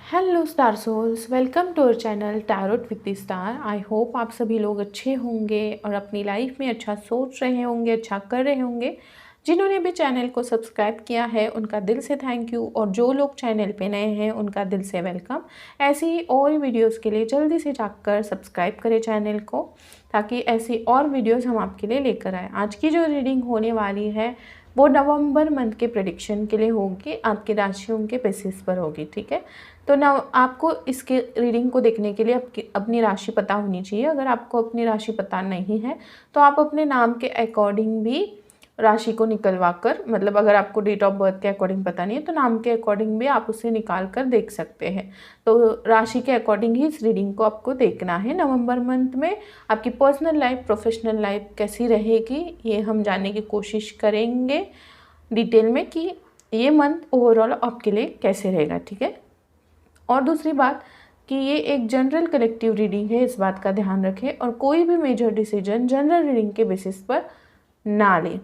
Hello star souls, welcome to our channel tarot with the star. I hope आप सभी लोग अच्छे होंगे और अपनी लाइफ में अच्छा सोच रहे होंगे, अच्छा कर रहे होंगे। जिन्होंने भी चैनल को सब्सक्राइब किया है उनका दिल से थैंक यू, और जो लोग चैनल पे नए हैं उनका दिल से वेलकम। ऐसी ही और वीडियोस के लिए जल्दी से जाकर सब्सक्राइब करें चैनल को, ताकि ऐसी और वीडियोस हम आपके लिए लेकर आए। आज की जो रीडिंग होने वाली है वो नवंबर मंथ के प्रेडिक्शन के लिए होगी, आपकी राशियों के बेसिस पर होगी। ठीक है, तो ना आपको इसके रीडिंग को देखने के लिए अपनी राशि पता होनी चाहिए। अगर आपको अपनी राशि पता नहीं है तो आप अपने नाम के अकॉर्डिंग भी राशि को निकलवा कर, मतलब अगर आपको डेट ऑफ बर्थ के अकॉर्डिंग पता नहीं है तो नाम के अकॉर्डिंग भी आप उसे निकाल कर देख सकते हैं। तो राशि के अकॉर्डिंग ही इस रीडिंग को आपको देखना है। नवंबर मंथ में आपकी पर्सनल लाइफ, प्रोफेशनल लाइफ कैसी रहेगी ये हम जानने की कोशिश करेंगे डिटेल में, कि ये मंथ ओवरऑल आपके लिए कैसे रहेगा। ठीक है, और दूसरी बात कि ये एक जनरल कलेक्टिव रीडिंग है, इस बात का ध्यान रखें, और कोई भी मेजर डिसीजन जनरल रीडिंग के बेसिस पर ना लें।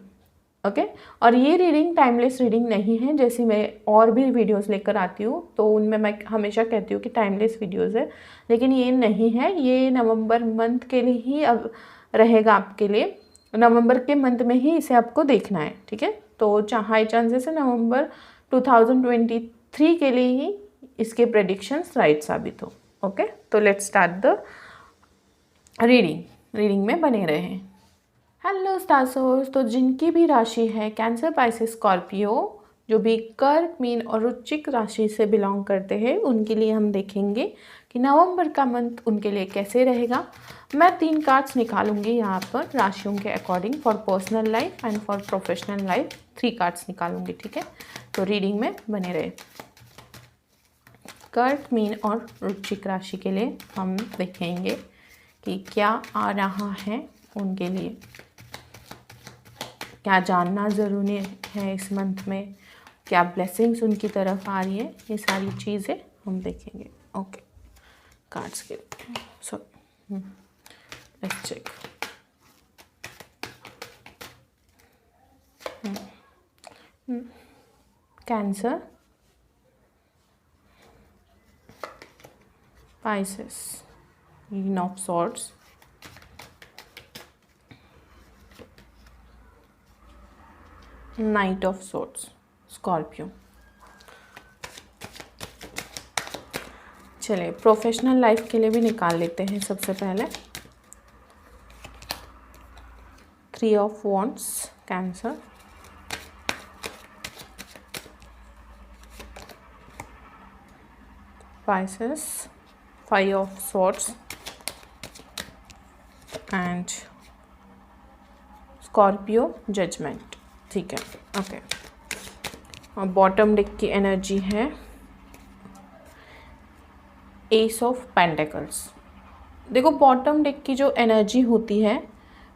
ओके, और ये रीडिंग टाइमलेस रीडिंग नहीं है। जैसे मैं और भी वीडियोस लेकर आती हूँ तो उनमें मैं हमेशा कहती हूँ कि टाइमलेस वीडियोस है, लेकिन ये नहीं है। ये नवंबर मंथ के लिए ही अब रहेगा आपके लिए, नवंबर के मंथ में ही इसे आपको देखना है। ठीक है, तो हाई चांसेस है नवंबर 2023 के लिए ही इसके प्रेडिक्शंस राइट साबित हो। ओके, तो लेट्स स्टार्ट द रीडिंग में बने रहें। हेलो स्टार सोल्स, तो जिनकी भी राशि है कैंसर, पाइसेस, स्कॉर्पियो, जो भी कर्क, मीन और वृश्चिक राशि से बिलोंग करते हैं उनके लिए हम देखेंगे कि नवंबर का मंथ उनके लिए कैसे रहेगा। मैं 3 कार्ड्स निकालूंगी यहाँ पर राशियों के according, for personal life and for professional life 3 cards निकालूंगी। ठीक है, तो रीडिंग में बने रहे। कर्क, मीन और वृश्चिक राशि के लिए हम देखेंगे कि क्या आ रहा है उनके लिए, क्या जानना ज़रूरी है इस मंथ में, क्या ब्लेसिंग्स उनकी तरफ आ रही है, ये सारी चीज़ें हम देखेंगे। ओके, कार्ड्स के so let's check. Cancer, Pisces, Queen of Swords, Knight of Swords, Scorpio। चलिए प्रोफेशनल लाइफ के लिए भी निकाल लेते हैं सबसे पहले। 3 of Wands, cancer, Pisces, 5 of Swords and Scorpio, judgment. ठीक है, ओके। और बॉटम डेक की एनर्जी है एस ऑफ पेंटिकल्स। देखो बॉटम डेक की जो एनर्जी होती है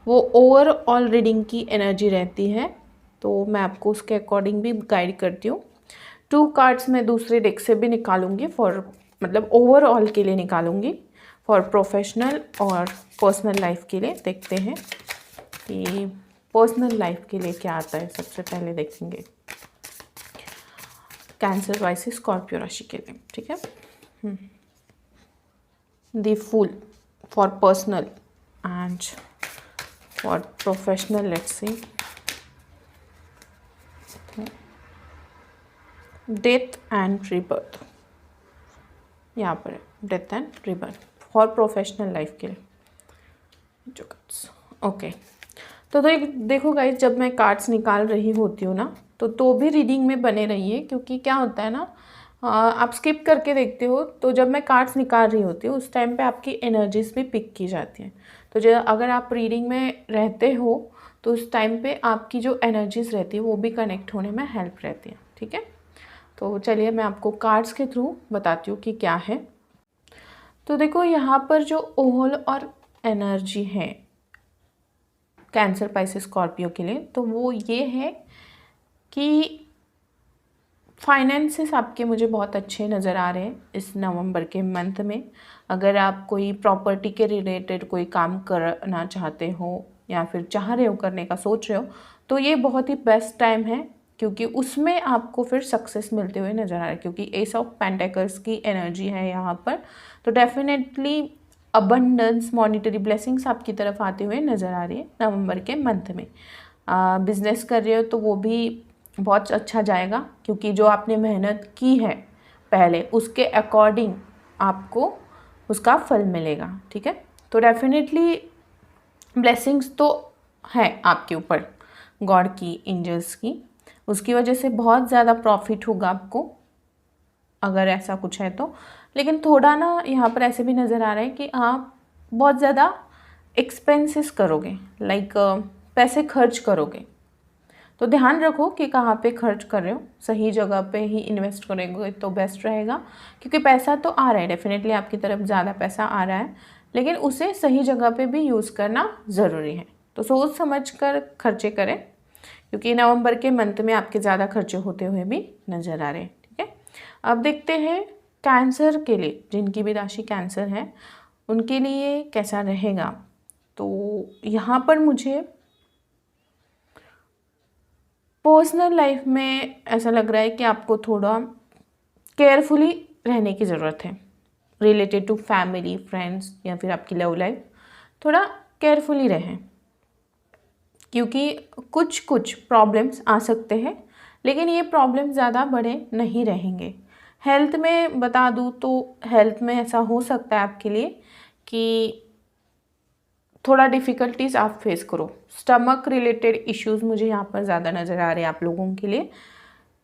वो ओवरऑल रीडिंग की एनर्जी रहती है, तो मैं आपको उसके अकॉर्डिंग भी गाइड करती हूँ। 2 कार्ड्स मैं दूसरे डेक से भी निकालूंगी, फॉर मतलब ओवरऑल के लिए निकालूंगी, फॉर प्रोफेशनल और पर्सनल लाइफ के लिए। देखते हैं कि पर्सनल लाइफ के लिए क्या आता है। सबसे पहले देखेंगे कैंसर, पाइसेस, स्कॉर्पियो राशि के लिए। ठीक है, the fool for personal and for professional, let's see. Death and rebirth, यहाँ पर है death and rebirth for professional life के लिए जो कार्ड्स। ओके, तो देखो गाइस, जब मैं कार्ड्स निकाल रही होती हूँ ना तो भी रीडिंग में बने रहिए, क्योंकि क्या होता है ना, आप स्किप करके देखते हो तो जब मैं कार्ड्स निकाल रही होती हूँ उस टाइम पे आपकी एनर्जीज भी पिक की जाती हैं। तो जो अगर आप रीडिंग में रहते हो तो उस टाइम पे आपकी जो एनर्जीज रहती है वो भी कनेक्ट होने में हेल्प रहती है। ठीक है, तो चलिए मैं आपको कार्ड्स के थ्रू बताती हूँ कि क्या है। तो देखो यहाँ पर जो ओवल और एनर्जी है कैंसर, पाइसेस, स्कॉर्पियो के लिए, तो वो ये है कि फाइनेंसेस आपके मुझे बहुत अच्छे नज़र आ रहे हैं इस नवंबर के मंथ में। अगर आप कोई प्रॉपर्टी के रिलेटेड कोई काम करना चाहते हो या फिर चाह रहे हो, करने का सोच रहे हो, तो ये बहुत ही बेस्ट टाइम है क्योंकि उसमें आपको फिर सक्सेस मिलते हुए नज़र आ रहा है, क्योंकि एस ऑफ पेंटिकल्स की एनर्जी है यहाँ पर। तो डेफिनेटली अबंडेंस, मॉनिटरी ब्लेसिंग्स आपकी तरफ आते हुए नज़र आ रही है नवंबर के मंथ में। बिजनेस कर रहे हो तो वो भी बहुत अच्छा जाएगा, क्योंकि जो आपने मेहनत की है पहले उसके अकॉर्डिंग आपको उसका फल मिलेगा। ठीक है, तो डेफिनेटली ब्लेसिंग्स तो है आपके ऊपर गॉड की, एंजल्स की, उसकी वजह से बहुत ज़्यादा प्रॉफिट होगा आपको अगर ऐसा कुछ है तो। लेकिन थोड़ा ना यहाँ पर ऐसे भी नज़र आ रहा है कि आप बहुत ज़्यादा एक्सपेंसेस करोगे, लाइक पैसे खर्च करोगे। तो ध्यान रखो कि कहाँ पे खर्च कर रहे हो, सही जगह पे ही इन्वेस्ट करेंगे तो बेस्ट रहेगा, क्योंकि पैसा तो आ रहा है, डेफिनेटली आपकी तरफ ज़्यादा पैसा आ रहा है, लेकिन उसे सही जगह पे भी यूज़ करना ज़रूरी है। तो सोच समझ कर खर्चे करें, क्योंकि नवंबर के मंथ में आपके ज़्यादा खर्चे होते हुए भी नज़र आ रहे हैं। ठीक है, अब देखते हैं कैंसर के लिए, जिनकी भी राशि कैंसर है उनके लिए कैसा रहेगा। तो यहाँ पर मुझे पर्सनल लाइफ में ऐसा लग रहा है कि आपको थोड़ा केयरफुली रहने की ज़रूरत है, रिलेटेड टू फैमिली, फ्रेंड्स या फिर आपकी लव लाइफ। थोड़ा केयरफुली रहें, क्योंकि कुछ कुछ प्रॉब्लम्स आ सकते हैं, लेकिन ये प्रॉब्लम ज़्यादा बड़े नहीं रहेंगे। हेल्थ में बता दूँ तो हेल्थ में ऐसा हो सकता है आपके लिए कि थोड़ा डिफ़िकल्टीज आप फेस करो। स्टमक रिलेटेड इश्यूज़ मुझे यहाँ पर ज़्यादा नज़र आ रहे हैं आप लोगों के लिए।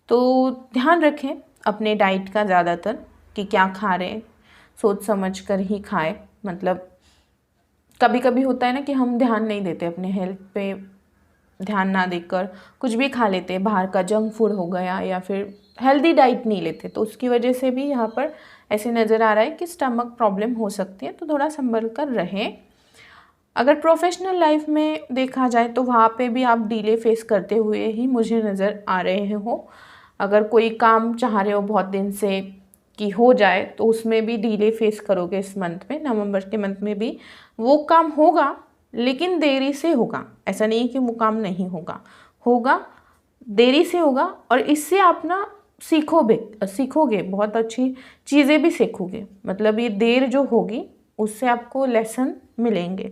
तो ध्यान रखें अपने डाइट का ज़्यादातर कि क्या खा रहे हैं, सोच समझ कर ही खाएं। मतलब कभी कभी होता है ना कि हम ध्यान नहीं देते अपने हेल्थ पे, ध्यान ना देकर कुछ भी खा लेते हैं, बाहर का जंक फूड हो गया या फिर हेल्दी डाइट नहीं लेते, तो उसकी वजह से भी यहाँ पर ऐसे नज़र आ रहा है कि स्टमक प्रॉब्लम हो सकती है। तो थोड़ा संभल कर रहें। अगर प्रोफेशनल लाइफ में देखा जाए तो वहाँ पे भी आप डिले फेस करते हुए ही मुझे नज़र आ रहे हो। अगर कोई काम चाह रहे हो बहुत दिन से कि हो जाए, तो उसमें भी डिले फेस करोगे इस मंथ में। नवंबर के मंथ में भी वो काम होगा, लेकिन देरी से होगा। ऐसा नहीं कि वो काम नहीं होगा, होगा, देरी से होगा। और इससे आप ना सीखोगे बहुत अच्छी चीज़ें भी सीखोगे। मतलब ये देर जो होगी उससे आपको लेसन मिलेंगे,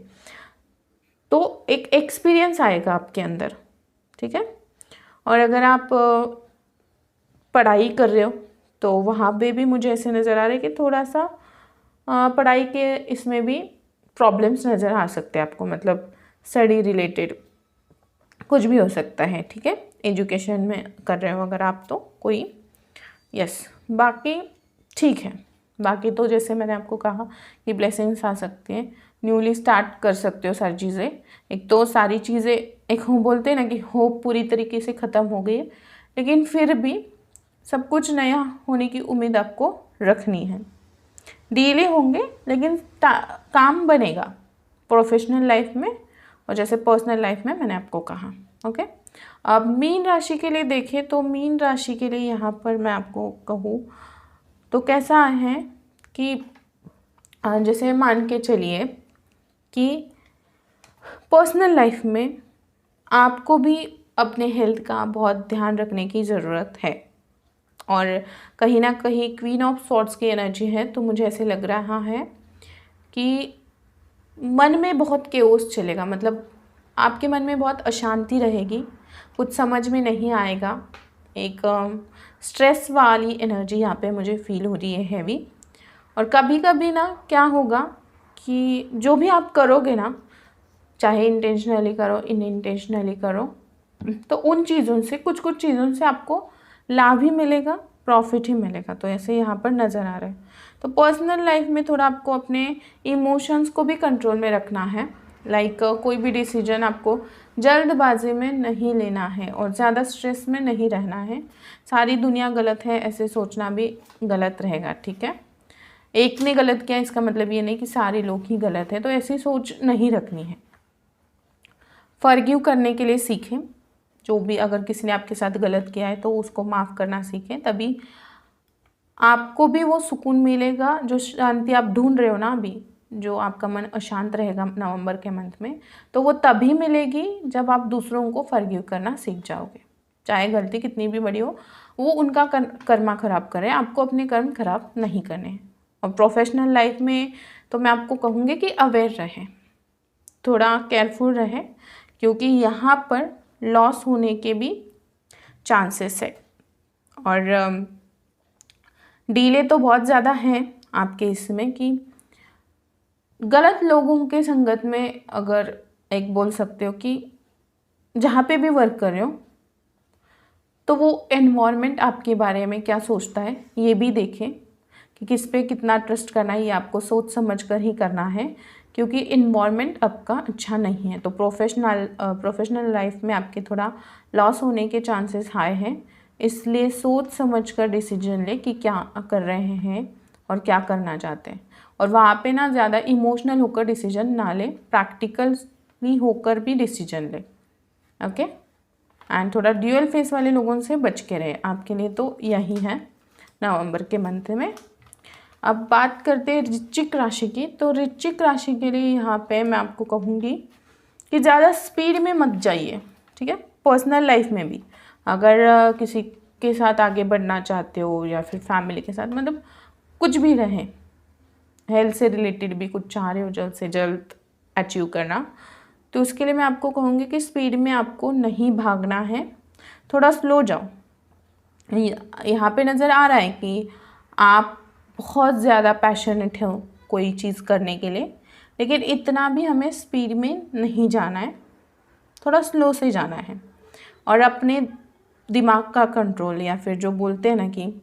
तो एक एक्सपीरियंस आएगा आपके अंदर। ठीक है, और अगर आप पढ़ाई कर रहे हो तो वहाँ पे भी मुझे ऐसे नज़र आ रहा है कि थोड़ा सा पढ़ाई के इसमें भी प्रॉब्लम्स नज़र आ सकते हैं आपको। मतलब स्टडी रिलेटेड कुछ भी हो सकता है। ठीक है, एजुकेशन में कर रहे हो अगर आप तो कोई, यस, बाकी ठीक है। बाकी तो जैसे मैंने आपको कहा कि ब्लेसिंग्स आ सकती हैं, न्यूली स्टार्ट कर सकते हो सारी चीज़ें। एक तो सारी चीज़ें, एक हम बोलते हैं ना कि होप पूरी तरीके से ख़त्म हो गई है, लेकिन फिर भी सब कुछ नया होने की उम्मीद आपको रखनी है। डिले होंगे लेकिन काम बनेगा प्रोफेशनल लाइफ में, और जैसे पर्सनल लाइफ में मैंने आपको कहा। ओके, अब मीन राशि के लिए देखें तो मीन राशि के लिए यहाँ पर मैं आपको कहूँ तो कैसा है कि जैसे मान के चलिए कि पर्सनल लाइफ में आपको भी अपने हेल्थ का बहुत ध्यान रखने की ज़रूरत है। और कहीं ना कहीं क्वीन ऑफ सॉर्ड्स की एनर्जी है, तो मुझे ऐसे लग रहा है कि मन में बहुत केओस चलेगा। मतलब आपके मन में बहुत अशांति रहेगी, कुछ समझ में नहीं आएगा। एक स्ट्रेस वाली एनर्जी यहाँ पे मुझे फील हो रही है, हैवी। और कभी कभी ना क्या होगा कि जो भी आप करोगे ना, चाहे इंटेंशनली करो, इनइंटेंशनली करो, तो उन चीज़ों से, कुछ कुछ चीज़ों से आपको लाभ ही मिलेगा, प्रॉफिट ही मिलेगा। तो ऐसे यहाँ पर नज़र आ रहा है। तो पर्सनल लाइफ में थोड़ा आपको अपने इमोशंस को भी कंट्रोल में रखना है। लाइक कोई भी डिसीजन आपको जल्दबाजी में नहीं लेना है और ज़्यादा स्ट्रेस में नहीं रहना है। सारी दुनिया गलत है ऐसे सोचना भी गलत रहेगा। ठीक है, एक ने गलत किया इसका मतलब ये नहीं कि सारे लोग ही गलत हैं, तो ऐसी सोच नहीं रखनी है। फॉरगिव करने के लिए सीखें। जो भी, अगर किसी ने आपके साथ गलत किया है तो उसको माफ़ करना सीखें, तभी आपको भी वो सुकून मिलेगा। जो शांति आप ढूंढ रहे हो ना अभी, जो आपका मन अशांत रहेगा नवंबर के मंथ में, तो वो तभी मिलेगी जब आप दूसरों को फॉरगिव करना सीख जाओगे। चाहे गलती कितनी भी बड़ी हो, वो उनका कर्मा खराब कर रहे हैं, आपको अपने कर्म खराब नहीं करने हैं। और प्रोफेशनल लाइफ में तो मैं आपको कहूँगी कि अवेयर रहें, थोड़ा केयरफुल रहें, क्योंकि यहाँ पर लॉस होने के भी चांसेस है। और डीले तो बहुत ज़्यादा हैं आपके इसमें कि गलत लोगों के संगत में, अगर एक बोल सकते हो कि जहाँ पे भी वर्क कर रहे हो तो वो एनवायरनमेंट आपके बारे में क्या सोचता है ये भी देखें कि किस पे कितना ट्रस्ट करना है, ये आपको सोच समझ कर ही करना है, क्योंकि इन्वायरमेंट आपका अच्छा नहीं है। तो प्रोफेशनल लाइफ में आपके थोड़ा लॉस होने के चांसेस हाई हैं, इसलिए सोच समझ कर डिसीजन ले कि क्या कर रहे हैं और क्या करना चाहते हैं। और वहाँ पे ना ज़्यादा इमोशनल होकर डिसीजन ना ले, प्रैक्टिकली होकर भी डिसीजन ले। ओके, एंड थोड़ा ड्यूअल फेस वाले लोगों से बच के रहे। आपके लिए तो यही है नवंबर के मंथ में। अब बात करते हैं वृश्चिक राशि की। तो वृश्चिक राशि के लिए यहाँ पे मैं आपको कहूँगी कि ज़्यादा स्पीड में मत जाइए, ठीक है। पर्सनल लाइफ में भी अगर किसी के साथ आगे बढ़ना चाहते हो या फिर फैमिली के साथ, मतलब कुछ भी रहे, हेल्थ से रिलेटेड भी कुछ चाह रहे हो जल्द से जल्द अचीव करना, तो उसके लिए मैं आपको कहूँगी कि स्पीड में आपको नहीं भागना है, थोड़ा स्लो जाओ। यहाँ पे नज़र आ रहा है कि आप बहुत ज़्यादा पैशनेट हो कोई चीज़ करने के लिए, लेकिन इतना भी हमें स्पीड में नहीं जाना है, थोड़ा स्लो से जाना है। और अपने दिमाग का कंट्रोल, या फिर जो बोलते हैं ना कि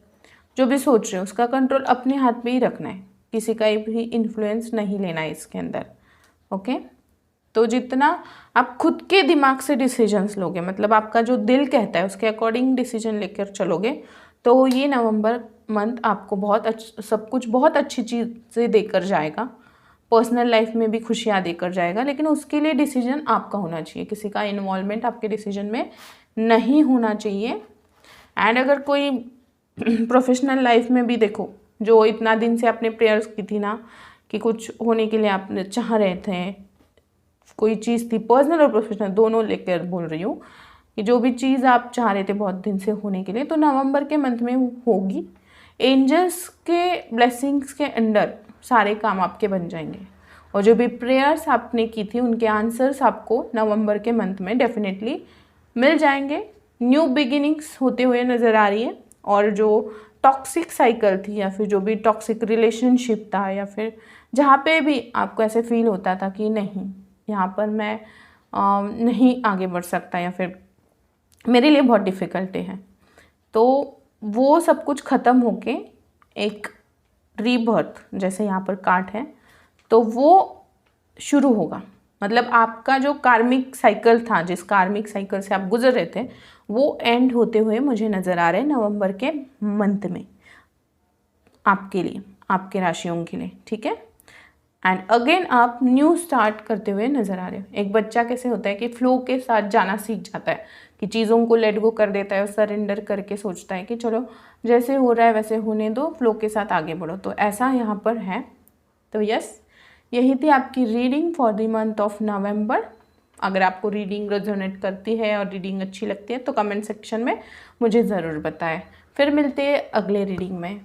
जो भी सोच रहे हो उसका कंट्रोल अपने हाथ में ही रखना है, किसी का भी इन्फ्लुएंस नहीं लेना है इसके अंदर। ओके, तो जितना आप खुद के दिमाग से डिसीजंस लोगे, मतलब आपका जो दिल कहता है उसके अकॉर्डिंग डिसीजन लेकर चलोगे, तो ये नवंबर मंथ आपको सब कुछ बहुत अच्छी चीज़ें देकर जाएगा, पर्सनल लाइफ में भी खुशियाँ देकर जाएगा। लेकिन उसके लिए डिसीजन आपका होना चाहिए, किसी का इन्वॉल्वमेंट आपके डिसीजन में नहीं होना चाहिए। एंड अगर कोई प्रोफेशनल लाइफ में भी देखो, जो इतना दिन से आपने प्रेयर्स की थी ना कि कुछ होने के लिए आपने चाह रहे थे, कोई चीज़ थी, पर्सनल और प्रोफेशनल दोनों लेकर बोल रही हूँ, कि जो भी चीज़ आप चाह रहे थे बहुत दिन से होने के लिए, तो नवंबर के मंथ में होगी। एंजल्स के ब्लेसिंग्स के अंडर सारे काम आपके बन जाएंगे, और जो भी प्रेयर्स आपने की थी उनके आंसर्स आपको नवंबर के मंथ में डेफिनेटली मिल जाएंगे। न्यू बिगिनिंग्स होते हुए नज़र आ रही है। और जो टॉक्सिक साइकिल थी, या फिर जो भी टॉक्सिक रिलेशनशिप था, या फिर जहाँ पे भी आपको ऐसे फील होता था कि नहीं यहाँ पर मैं नहीं आगे बढ़ सकता, या फिर मेरे लिए बहुत डिफ़िकल्टी है, तो वो सब कुछ ख़त्म होके एक रीबर्थ, जैसे यहाँ पर काट है, तो वो शुरू होगा। मतलब आपका जो कार्मिक साइकिल था, जिस कार्मिक साइकिल से आप गुजर रहे थे, वो एंड होते हुए मुझे नज़र आ रहे हैं नवंबर के मंथ में आपके लिए, आपके राशियों के लिए, ठीक है। एंड अगेन आप न्यू स्टार्ट करते हुए नज़र आ रहे हो। एक बच्चा कैसे होता है कि फ्लो के साथ जाना सीख जाता है, कि चीज़ों को लेट गो कर देता है और सरेंडर करके सोचता है कि चलो जैसे हो रहा है वैसे होने दो, फ्लो के साथ आगे बढ़ो, तो ऐसा यहाँ पर है। तो यस, यही थी आपकी reading for the month of November. अगर आपको रीडिंग रेजोनेट करती है और रीडिंग अच्छी लगती है तो कमेंट सेक्शन में मुझे ज़रूर बताएं। फिर मिलते हैं अगले रीडिंग में।